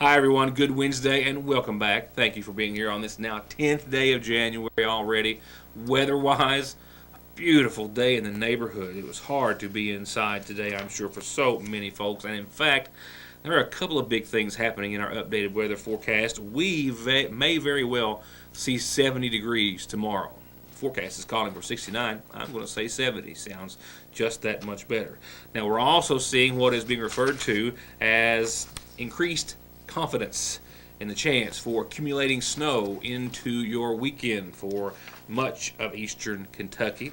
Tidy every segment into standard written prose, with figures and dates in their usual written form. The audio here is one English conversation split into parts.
Hi everyone, good Wednesday and welcome back. Thank you for being here on this now 10th day of January already. Weather-wise, a beautiful day in the neighborhood. It was hard to be inside today, I'm sure, for so many folks. And in fact, there are a couple of big things happening in our updated weather forecast. We may very well see 70 degrees tomorrow. Forecast is calling for 69. I'm going to say 70. Sounds just that much better. Now, we're also seeing what is being referred to as increased confidence in the chance for accumulating snow into your weekend for much of eastern Kentucky.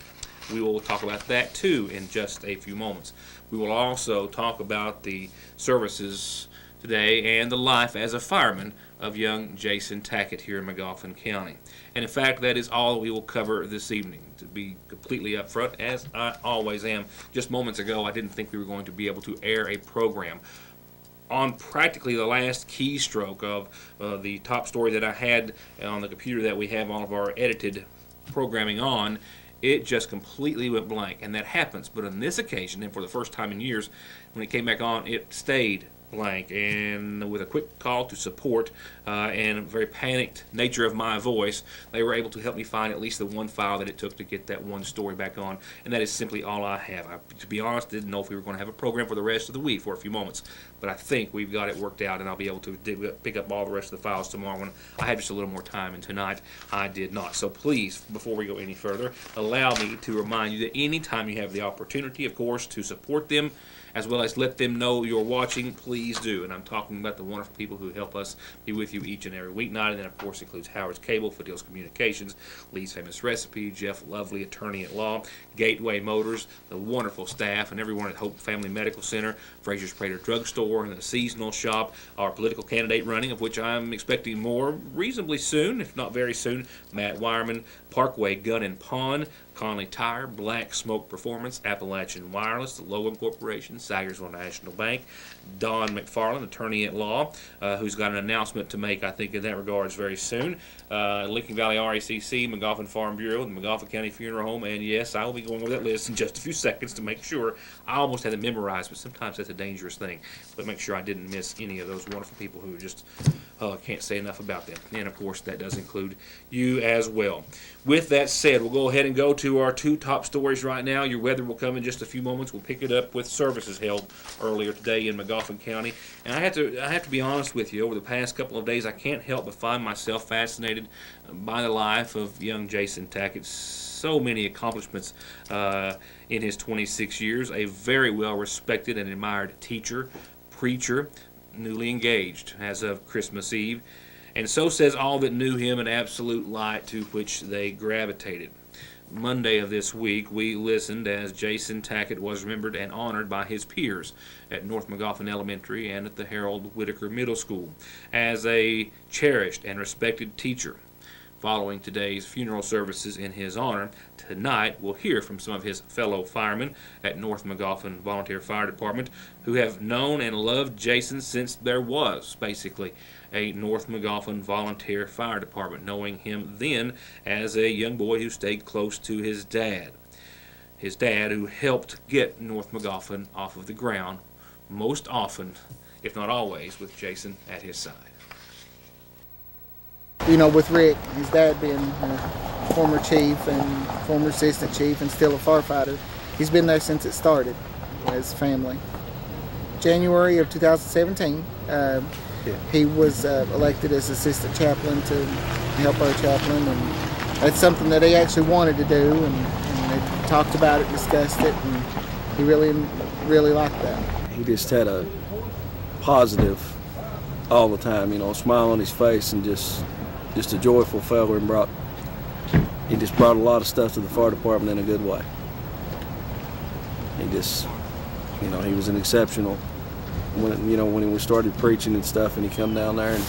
We will talk about that too in just a few moments. We will also talk about the services today and the life as a fireman of young Jason Tackett here in Magoffin County. And in fact, that is all we will cover this evening. To be completely upfront, as I always am, just moments ago I didn't think we were going to be able to air a program on practically the last keystroke of the top story that I had on the computer that we have all of our edited programming on. It just completely went blank, and that happens. But on this occasion, and for the first time in years, when it came back on, it stayed blank. And with a quick call to support and a very panicked nature of my voice, they were able to help me find at least the one file that it took to get that one story back on, and that is simply all I have. To be honest, didn't know if we were going to have a program for the rest of the week for a few moments, but I think we've got it worked out, and I'll be able to pick up all the rest of the files tomorrow when I have just a little more time, and tonight I did not. So please, before we go any further, allow me to remind you that anytime you have the opportunity, of course, to support them, as well as let them know you're watching, please do. And I'm talking about the wonderful people who help us be with you each and every weeknight, and that, of course, includes Howard's Cable, Foothills Communications, Lee's Famous Recipe, Jeff Lovely, Attorney at Law, Gateway Motors, the wonderful staff, and everyone at Hope Family Medical Center, Frazier's Prater Drugstore, and the Seasonal Shop, our political candidate running, of which I'm expecting more reasonably soon, if not very soon, Matt Wireman, Parkway Gun and Pawn, Conley Tire, Black Smoke Performance, Appalachian Wireless, the Logan Corporation, Sagersville National Bank, Don McFarland, Attorney at Law, who's got an announcement to make, I think, in that regards very soon, Lincoln Valley RACC, McGoffin Farm Bureau, the McGoffin County Funeral Home, and yes, I will be going over that list in just a few seconds to make sure. I almost had it memorized, but sometimes that's a dangerous thing. But make sure I didn't miss any of those wonderful people who just can't say enough about them. And, of course, that does include you as well. With that said, we'll go ahead and go to our two top stories right now. Your weather will come in just a few moments. We'll pick it up with services held earlier today in Magoffin County. And I have to be honest with you, over the past couple of days, I can't help but find myself fascinated by the life of young Jason Tackett. So many accomplishments in his 26 years. A very well-respected and admired teacher, preacher, newly engaged as of Christmas Eve. And so says all that knew him, an absolute light to which they gravitated. Monday of this week, we listened as Jason Tackett was remembered and honored by his peers at North Magoffin Elementary and at the Harold Whitaker Middle School as a cherished and respected teacher. Following today's funeral services in his honor, tonight we'll hear from some of his fellow firemen at North Magoffin Volunteer Fire Department who have known and loved Jason since there was basically a North Magoffin Volunteer Fire Department, knowing him then as a young boy who stayed close to his dad. His dad who helped get North Magoffin off of the ground, most often, if not always, with Jason at his side. You know, with Rick, his dad being a former chief and former assistant chief and still a firefighter, he's been there since it started as family. January of 2017, he was elected as assistant chaplain to help our chaplain, and that's something that he actually wanted to do, and they talked about it, discussed it, and he really liked that. He just had a positive all the time, you know, a smile on his face, and just a joyful fella, and he just brought a lot of stuff to the fire department in a good way. He just, you know, he was an exceptional, when we started preaching and stuff, and he come down there, and,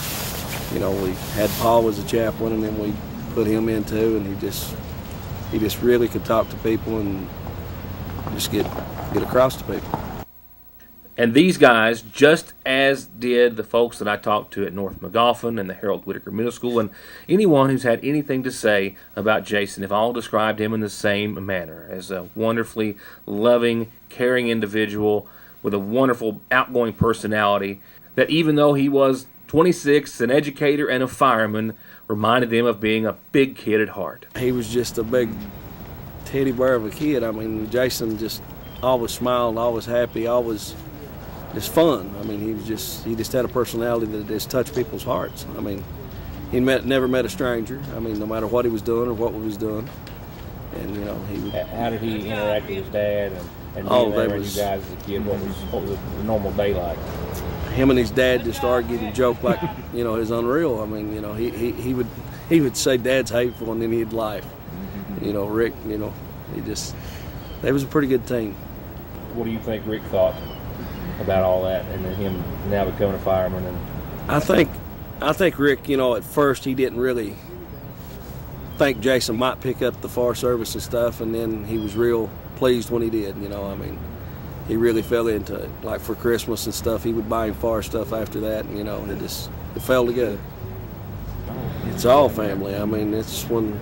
you know, we had Paul as a chaplain, and then we put him in too, and he just really could talk to people and just get across to people. And these guys, just as did the folks that I talked to at North Magoffin and the Harold Whitaker Middle School, and anyone who's had anything to say about Jason, have all described him in the same manner, as a wonderfully loving, caring individual with a wonderful, outgoing personality, that even though he was 26, an educator and a fireman, reminded him of being a big kid at heart. He was just a big teddy bear of a kid. I mean, Jason just always smiled, always happy, always just fun. I mean, he just had a personality that just touched people's hearts. I mean, he never met a stranger. I mean, no matter what he was doing or what we was doing. And, you know, he would... How did he interact with his dad and Oh, being there that with was- you guys as a kid? What was the normal day like? Him and his dad just argued and joked like, you know, it's unreal. I mean, you know, he would say Dad's hateful and then he'd laugh. You know, Rick, you know, they was a pretty good team. What do you think Rick thought about all that and then him now becoming a fireman? And I think Rick, you know, at first he didn't really think Jason might pick up the fire service and stuff, and then he was real pleased when he did, you know. I mean, he really fell into it. Like for Christmas and stuff, he would buy him fire stuff after that, and, you know, it fell together. It's all family. I mean, it's when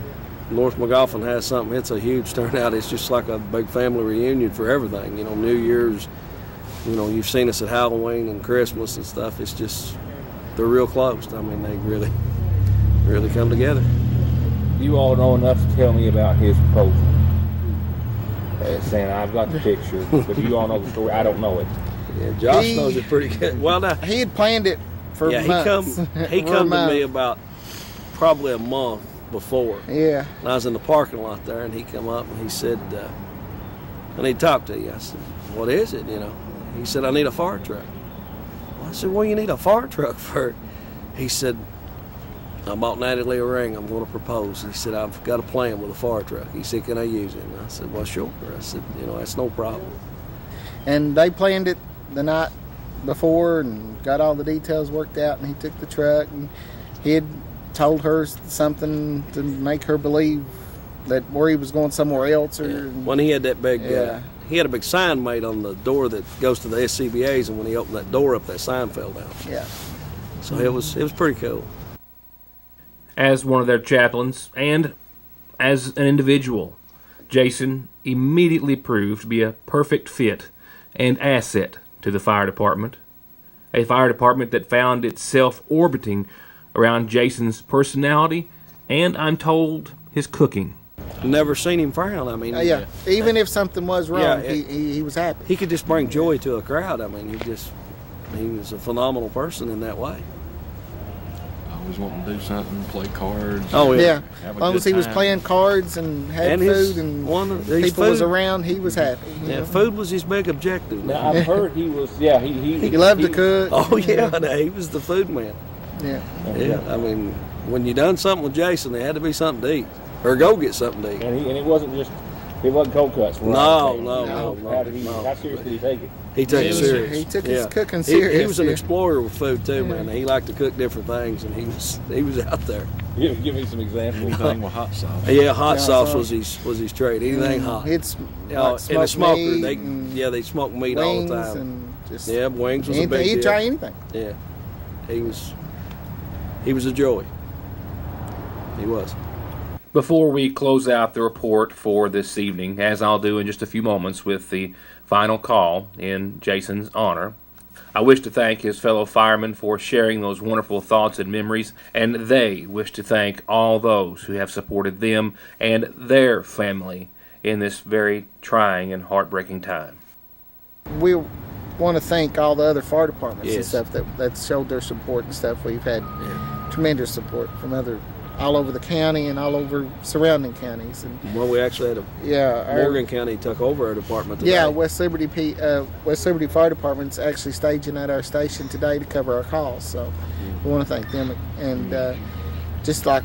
North McGoffin has something, it's a huge turnout. It's just like a big family reunion for everything. You know, New Year's, you know, you've seen us at Halloween and Christmas and stuff. It's just, they're real close. I mean, they really come together. you all know enough to tell me about his proposal. Saying I've got the picture, but you all know the story. I don't know it. Yeah, Josh knows it pretty good. Well, now, He had planned it for months. he come to me about probably a month before. Yeah. And I was in the parking lot there, and he come up and he said, I need to talk to you. I said, what is it, you know? He said, I need a fire truck. Well, I said, what do you need a fire truck for? He said, I bought Natalie a ring. I'm going to propose. He said, I've got a plan with a fire truck. He said, can I use it? And I said, well, sure. I said, you know, that's no problem. And they planned it the night before and got all the details worked out, and he took the truck, and he had told her something to make her believe that where he was going somewhere else. Or When he had that big, Yeah. he had a big sign made on the door that goes to the SCBA's, and when he opened that door up, that sign fell down. Yeah. So it was pretty cool. As one of their chaplains and as an individual, Jason immediately proved to be a perfect fit and asset to the fire department. A fire department that found itself orbiting around Jason's personality and, I'm told, his cooking. Never seen him frown. I mean, Yeah. Even if something was wrong, Yeah, he was happy. he could just bring joy to a crowd. I mean, he was a phenomenal person in that way. Always wanting to do something, play cards. Oh, yeah. Yeah. Have As a long good as he was time. playing cards and had And food his- and his people was food- around, he was happy. you Yeah, know? food was his big objective. Now, I've heard he was, He loved to cook. Oh, yeah, he was the food man. Yeah. Yeah, I mean, when you done something with Jason, there had to be something to eat. Or go get something to eat. And it wasn't cold cuts. No. How serious did he take it? He took it He was- serious. he took his cooking He serious, was an yeah. explorer with food too, man. He liked to cook different things, and he was out there. Give me some examples. Anything with hot sauce. Yeah, hot Yeah, sauce so- was his trade. Anything hot. It's You know, like in the smoked smoker, meat they smoke meat wings all the time. and just Yeah, wings was a anything. big He'd deal. try anything. Yeah, he was a joy. He was. Before we close out the report for this evening, as I'll do in just a few moments with the final call in Jason's honor, I wish to thank his fellow firemen for sharing those wonderful thoughts and memories, and they wish to thank all those who have supported them and their family in this very trying and heartbreaking time. We want to thank all the other fire departments and Yes. stuff that showed their support and stuff. We've had tremendous support from all over the county and all over surrounding counties. And Well, we actually had Morgan County took over our department today. Yeah, West Liberty Fire Department's actually staging at our station today to cover our calls. So we want to thank them. And just like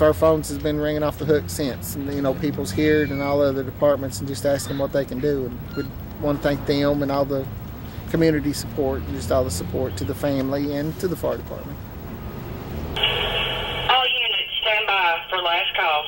our phones has been ringing off the hook since. And, you know, people's here and all other departments and just asking what they can do. And we want to thank them and all the community support and just all the support to the family and to the fire department. All units stand by for last call.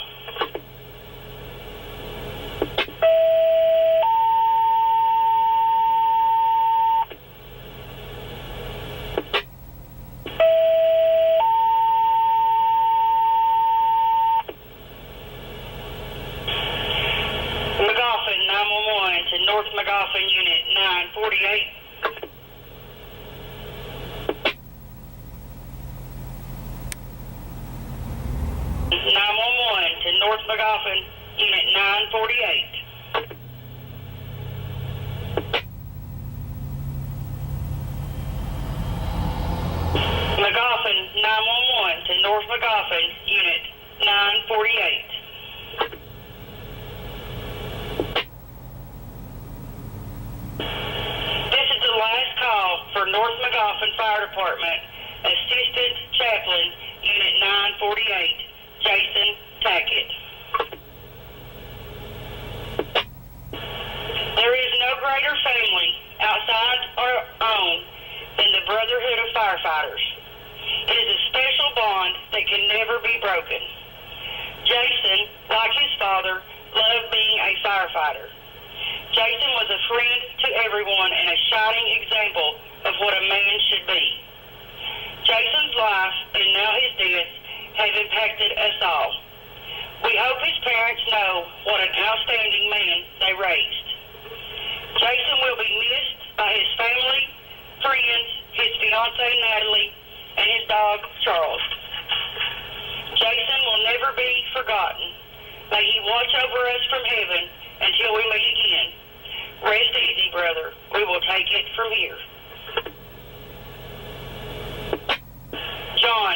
McGoffin 911 to North McGoffin Unit 948. McGoffin, Unit 948. McGoffin 911 to North McGoffin, Unit 948. This is the last call for North McGoffin Fire Department, Assistant Chaplain, Unit 948, Jason Tackett. There is no greater family outside our own than the Brotherhood of Firefighters. It is a special bond that can never be broken. Jason, like his father, loved being a firefighter. Jason was a friend to everyone and a shining example of what a man should be. Jason's life and now his death have impacted us all. We hope his parents know what an outstanding man they raised. Jason will be missed by his family, friends, his fiancée Natalie, and his dog Charles. Jason will never be forgotten. May he watch over us from heaven until we meet again. Rest easy, brother. We will take it from here. John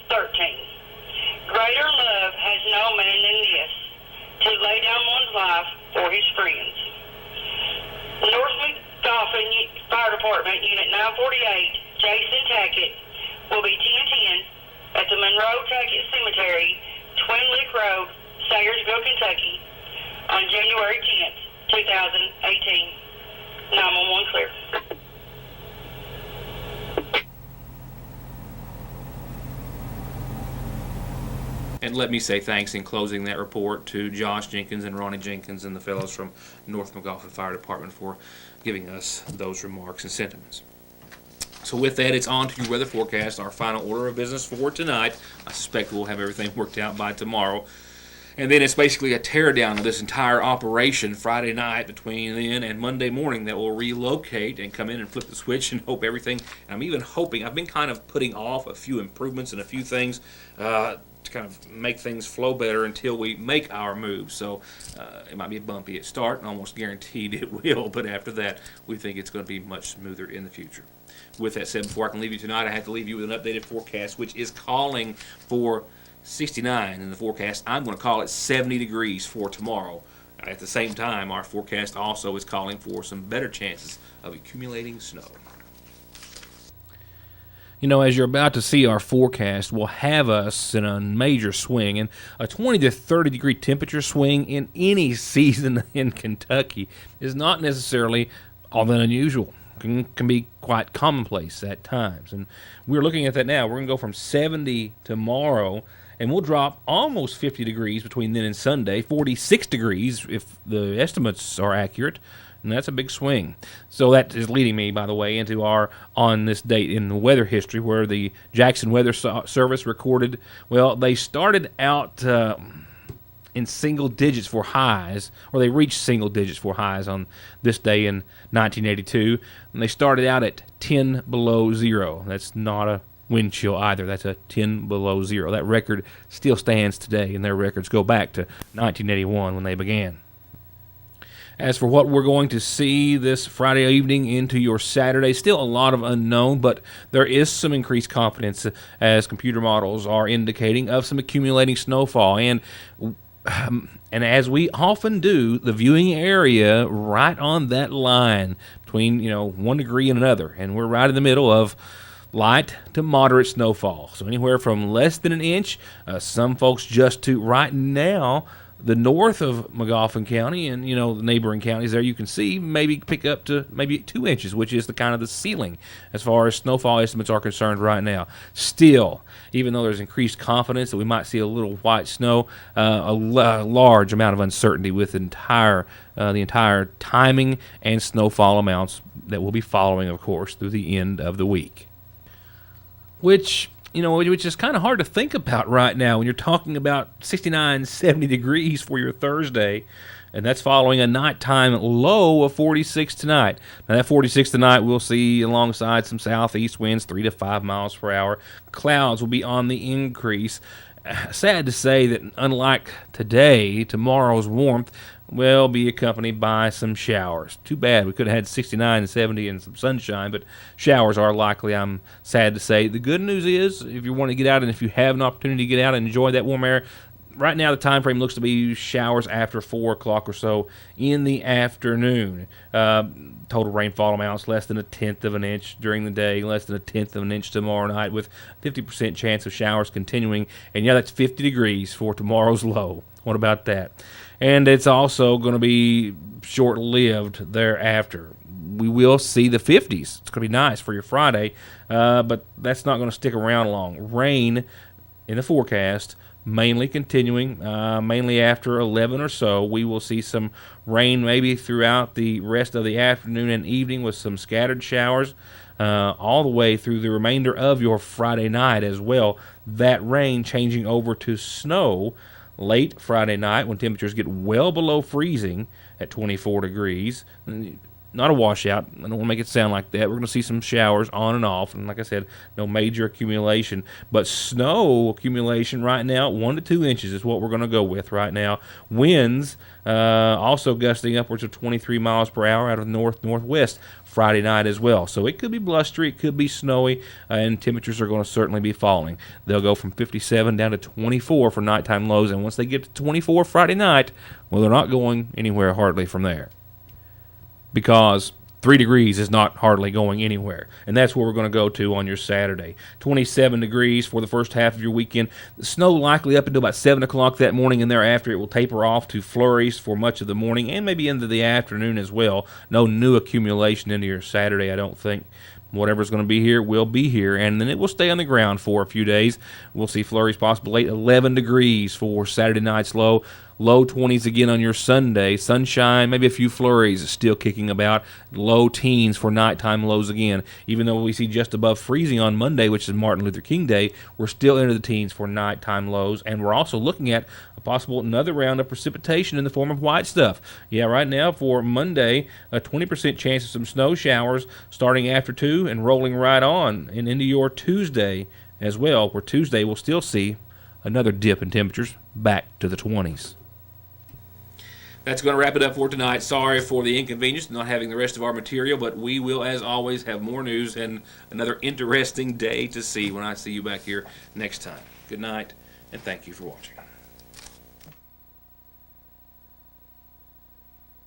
15:13. Greater love has no man than this, to lay down one's life for his friends. North McGoffin Fire Department, Unit 948, Jason Tackett, will be 10:10 at the Monroe Tackett Cemetery, Twin Lick Road, Sayersville, Kentucky, on January 10th, 2018. 911 clear. And let me say thanks in closing that report to Josh Jenkins and Ronnie Jenkins and the fellows from North McGoffin Fire Department for giving us those remarks and sentiments. So with that, it's on to your weather forecast, our final order of business for tonight. I suspect we'll have everything worked out by tomorrow. And then it's basically a teardown of this entire operation Friday night between then and Monday morning that will relocate and come in and flip the switch and hope everything. And I'm even hoping, I've been kind of putting off a few improvements and a few things to kind of make things flow better until we make our move. So it might be bumpy at start, and almost guaranteed it will, but after that, we think it's going to be much smoother in the future. With that said, before I can leave you tonight, I have to leave you with an updated forecast, which is calling for 69 in the forecast. I'm going to call it 70 degrees for tomorrow. At the same time, our forecast also is calling for some better chances of accumulating snow. You know, as you're about to see, our forecast will have us in a major swing, and a 20 to 30 degree temperature swing in any season in Kentucky is not necessarily all that unusual. Can be quite commonplace at times, and we're looking at that now. We're going to go from 70 tomorrow, and we'll drop almost 50 degrees between then and Sunday, 46 degrees if the estimates are accurate. And that's a big swing. So that is leading me, by the way, into our on this date in the weather history where the Jackson Weather Service recorded, well, they started out in single digits for highs, or they reached single digits for highs on this day in 1982. And they started out at 10 below zero. That's not a wind chill either. That's a 10 below zero. That record still stands today, and their records go back to 1981 when they began. As for what we're going to see this Friday evening into your Saturday, still a lot of unknown, but there is some increased confidence as computer models are indicating of some accumulating snowfall. And as we often do, the viewing area right on that line between 1 degree and another, and we're right in the middle of light to moderate snowfall. So anywhere from less than an inch, some folks just to right now. The north of McGoffin County and, the neighboring counties there, you can see maybe pick up to maybe 2 inches, which is the kind of the ceiling as far as snowfall estimates are concerned right now. Still, even though there's increased confidence that we might see a little white snow, a large amount of uncertainty with the entire timing and snowfall amounts that we'll be following, of course, through the end of the week. Which is kind of hard to think about right now when you're talking about 69, 70 degrees for your Thursday, and that's following a nighttime low of 46 tonight. Now, that 46 tonight we'll see alongside some southeast winds, 3 to 5 miles per hour. Clouds will be on the increase. sad to say that unlike today, tomorrow's warmth will be accompanied by some showers. Too bad. We could have had 69 and 70 and some sunshine, but showers are likely, I'm sad to say. The good news is, if you want to get out and if you have an opportunity to get out and enjoy that warm air, right now the time frame looks to be showers after 4 o'clock or so in the afternoon. Total rainfall amounts less than 1/10 of an inch during the day, less than 1/10 of an inch tomorrow night, with 50% chance of showers continuing. And yeah, that's 50 degrees for tomorrow's low. What about that? And it's also going to be short-lived thereafter. We will see the 50s. It's going to be nice for your Friday, but that's not going to stick around long. Rain in the forecast, mainly continuing, mainly after 11 or so. We will see some rain maybe throughout the rest of the afternoon and evening with some scattered showers all the way through the remainder of your Friday night as well. That rain changing over to snow late Friday night when temperatures get well below freezing at 24 degrees. Not a washout. I don't want to make it sound like that. We're going to see some showers on and off, and like I said, no major accumulation. But snow accumulation right now, 1 to 2 inches is what we're going to go with right now. Winds also gusting upwards of 23 miles per hour out of north-northwest Friday night as well. So it could be blustery, it could be snowy, and temperatures are going to certainly be falling. They'll go from 57 down to 24 for nighttime lows, and once they get to 24 Friday night, well, they're not going anywhere hardly from there, because 3 degrees is not hardly going anywhere. And that's where we're going to go to on your Saturday. 27 degrees for the first half of your weekend. The snow likely up until about 7 o'clock that morning, and thereafter it will taper off to flurries for much of the morning and maybe into the afternoon as well. No new accumulation into your Saturday, I don't think. Whatever's going to be here will be here, and then it will stay on the ground for a few days. We'll see flurries possible late. 11 degrees for Saturday night's low. Low 20s again on your Sunday. Sunshine, maybe a few flurries still kicking about. Low teens for nighttime lows again. Even though we see just above freezing on Monday, which is Martin Luther King Day, we're still into the teens for nighttime lows. And we're also looking at a possible another round of precipitation in the form of white stuff. Yeah, right now for Monday, a 20% chance of some snow showers starting after 2 and rolling right on and into your Tuesday as well, where Tuesday we'll still see another dip in temperatures back to the 20s. That's going to wrap it up for tonight. Sorry for the inconvenience not having the rest of our material, but we will, as always, have more news and another interesting day to see when I see you back here next time. Good night, and thank you for watching.